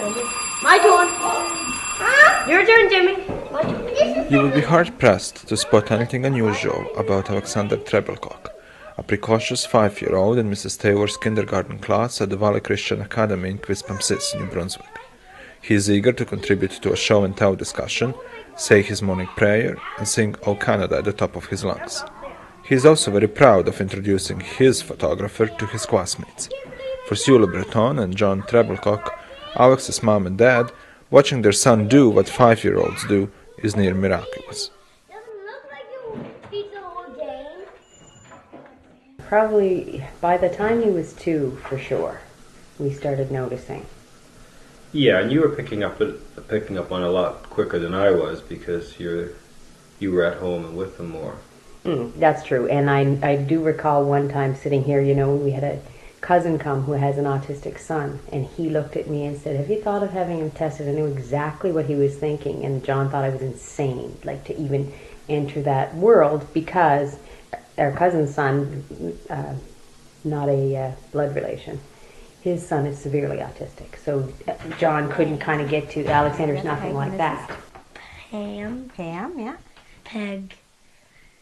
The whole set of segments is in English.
My turn. Your turn, Jimmy. My turn. You would be hard-pressed to spot anything unusual about Alexander Trebelcock, a precocious 5-year-old in Mrs. Taylor's kindergarten class at the Valley Christian Academy in Quispamsis, New Brunswick. He is eager to contribute to a show-and-tell discussion, say his morning prayer, and sing "O Canada" at the top of his lungs. He is also very proud of introducing his photographer to his classmates. For Sue Le Breton and John Trebelcock, Alex's mom and dad, watching their son do what 5-year-olds do is near miraculous. Probably by the time he was 2, for sure, we started noticing. Yeah, and you were picking up on a lot quicker than I was because you were at home and with them more. That's true, and I do recall one time sitting here, we had a cousin come who has an autistic son, and he looked at me and said, "Have you thought of having him tested?" I knew exactly what he was thinking, and John thought I was insane, to even enter that world, because our cousin's son, not a blood relation, his son is severely autistic, so John couldn't kind of get to Alexander's nothing like that. Pam, yeah. Peg,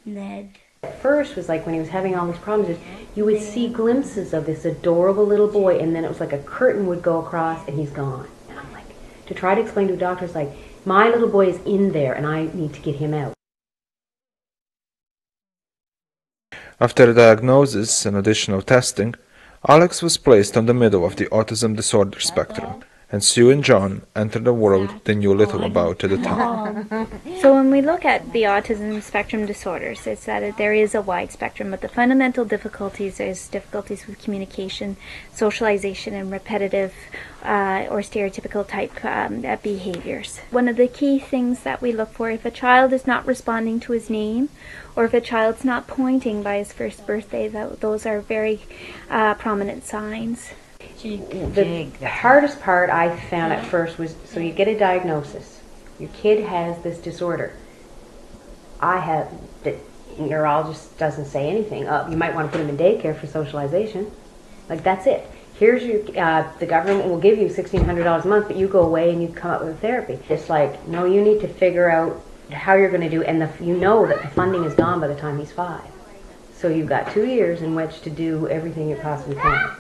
Ned. At first was like when he was having all these problems, you would see glimpses of this adorable little boy, and then it was like a curtain would go across and he's gone. And I'm like, to try to explain to doctors, like, my little boy is in there and I need to get him out. After a diagnosis and additional testing, Alex was placed on the middle of the autism disorder spectrum, and Sue and John entered a world they knew little about at the time. So when we look at the autism spectrum disorders, it's that there is a wide spectrum, but the fundamental difficulties is difficulties with communication, socialization, and repetitive or stereotypical type behaviors. One of the key things that we look for, if a child is not responding to his name, or if a child's not pointing by his first birthday, those are very prominent signs. The hardest part I found at first was, so you get a diagnosis. Your kid has this disorder. The neurologist doesn't say anything. You might want to put him in daycare for socialization. Like, that's it. Here's your, the government will give you $1,600 a month, but you go away and you come up with therapy. It's like, no, you need to figure out how you're going to do, and you know that the funding is gone by the time he's 5. So you've got 2 years in which to do everything you possibly can.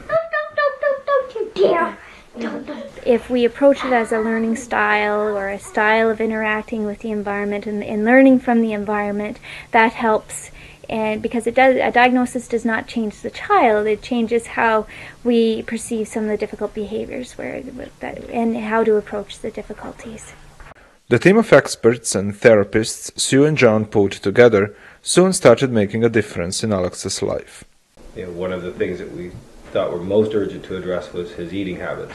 If we approach it as a learning style or a style of interacting with the environment and learning from the environment, that helps. And because a diagnosis does not change the child, it changes how we perceive some of the difficult behaviors and how to approach the difficulties. The team of experts and therapists Sue and John pulled together soon started making a difference in Alex's life. One of the things that we thought were most urgent to address was his eating habits,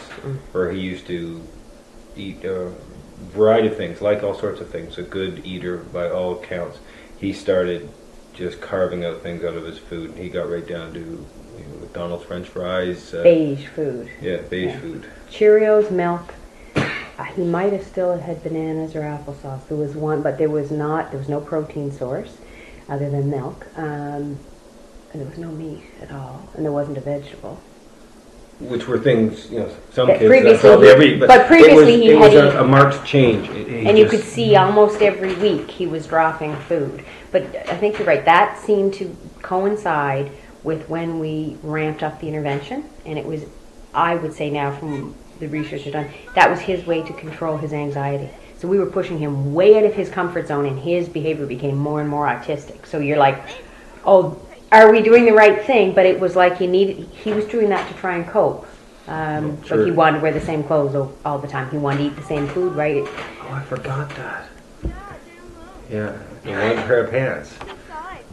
where he used to eat a variety of things, like all sorts of things, a good eater by all accounts. He started just carving out things out of his food. He got right down to McDonald's French fries. Beige food. Yeah, beige food. Cheerios, milk. He might have still had bananas or applesauce. There was one, but there was no protein source other than milk. And there was no meat at all, and there wasn't a vegetable. Which were things, some kids previously, but previously it was a marked change. You could see almost every week he was dropping food. But I think you're right. That seemed to coincide with when we ramped up the intervention, and it was, I would say now from the research we've done, that was his way to control his anxiety. So we were pushing him way out of his comfort zone, and his behavior became more and more autistic. So you're like, oh, are we doing the right thing? But it was like he was doing that to try and cope. But he wanted to wear the same clothes all the time. He wanted to eat the same food, right? Oh, I forgot that. Yeah, the one pair of pants.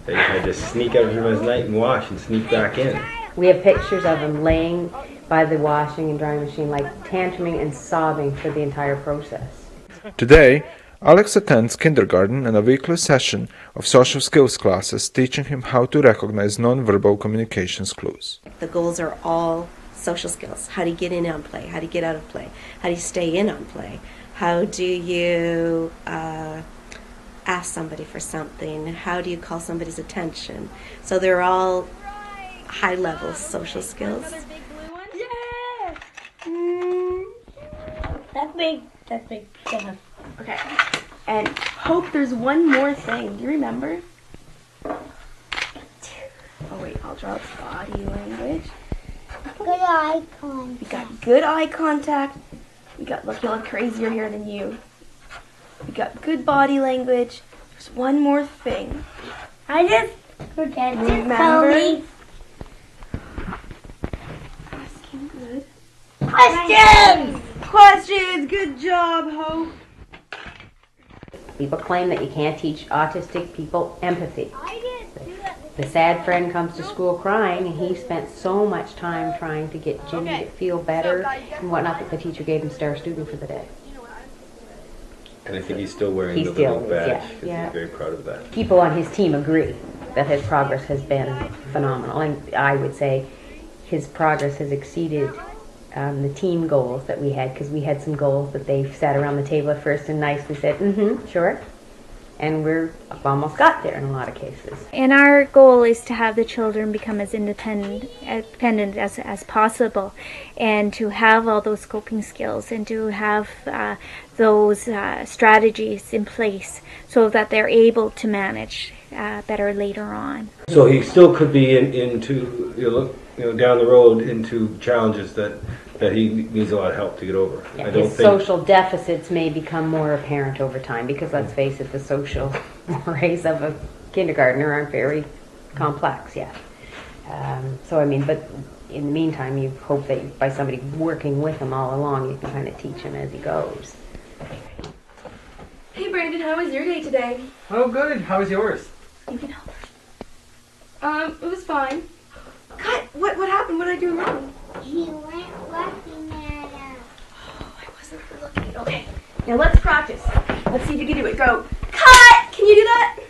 They had to sneak out from his night and wash and sneak back in. We have pictures of him laying by the washing and drying machine, like tantruming and sobbing for the entire process. Today, Alex attends kindergarten and a weekly session of social skills classes teaching him how to recognize non-verbal communications clues. The goals are all social skills. How do you get in on play? How do you get out of play? How do you stay in on play? How do you ask somebody for something? How do you call somebody's attention? So they're all high-level social skills. That's big. That's big. Yeah. Okay. And Hope, there's one more thing. Do you remember? Oh wait, I'll draw its body language. Good eye contact. We got good eye contact. We got look, you'll have crazier hair than you. We got good body language. There's one more thing. I just forget to tell Remember? me. Asking good Questions! questions. Good job, Hope. People claim that you can't teach autistic people empathy. I didn't do that. The sad friend comes to school crying, and he spent so much time trying to get Jimmy to feel better and whatnot that the teacher gave him star student for the day. And I think he's still wearing He the still little is, badge yeah, 'cause yeah. he's very proud of that. People on his team agree that his progress has been phenomenal, and I would say his progress has exceeded the team goals that we had, because we had some goals that they sat around the table at first and nicely said, sure, and we're almost got there in a lot of cases. And our goal is to have the children become as independent as possible, and to have all those coping skills, and to have those strategies in place so that they're able to manage better later on. So he still could be into down the road into challenges that he needs a lot of help to get over. Yeah, I don't his think social deficits may become more apparent over time, because let's face it, the social mores of a kindergartner aren't very complex yet. So I mean, but in the meantime, you hope that by somebody working with him all along, you can kind of teach him as he goes. Hey Brandon, how was your day today? Oh, good. How was yours? You can help. It was fine. Cut. What happened? What did I do wrong? You weren't looking at us. Oh, I wasn't looking. Okay. Now let's practice. Let's see if you can do it. Go. Cut. Can you do that?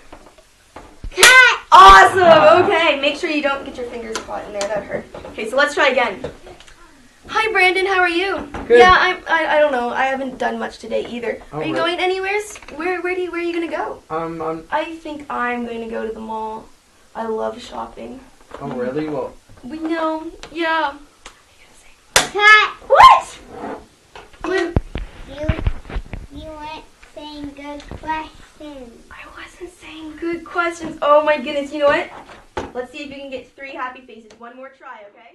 Cut! Awesome. Okay. Make sure you don't get your fingers caught in there. That hurt. Okay. So let's try again. Hi Brandon. How are you? Good. Yeah. I don't know. I haven't done much today either. Oh, are you really? going anywhere? Where are you gonna go? I I think I'm going to go to the mall. I love shopping. Oh, really? Well, We know. Yeah. Cut! What? You weren't saying good questions. I wasn't saying good questions. Oh my goodness. You know what? Let's see if you can get 3 happy faces. One more try, okay?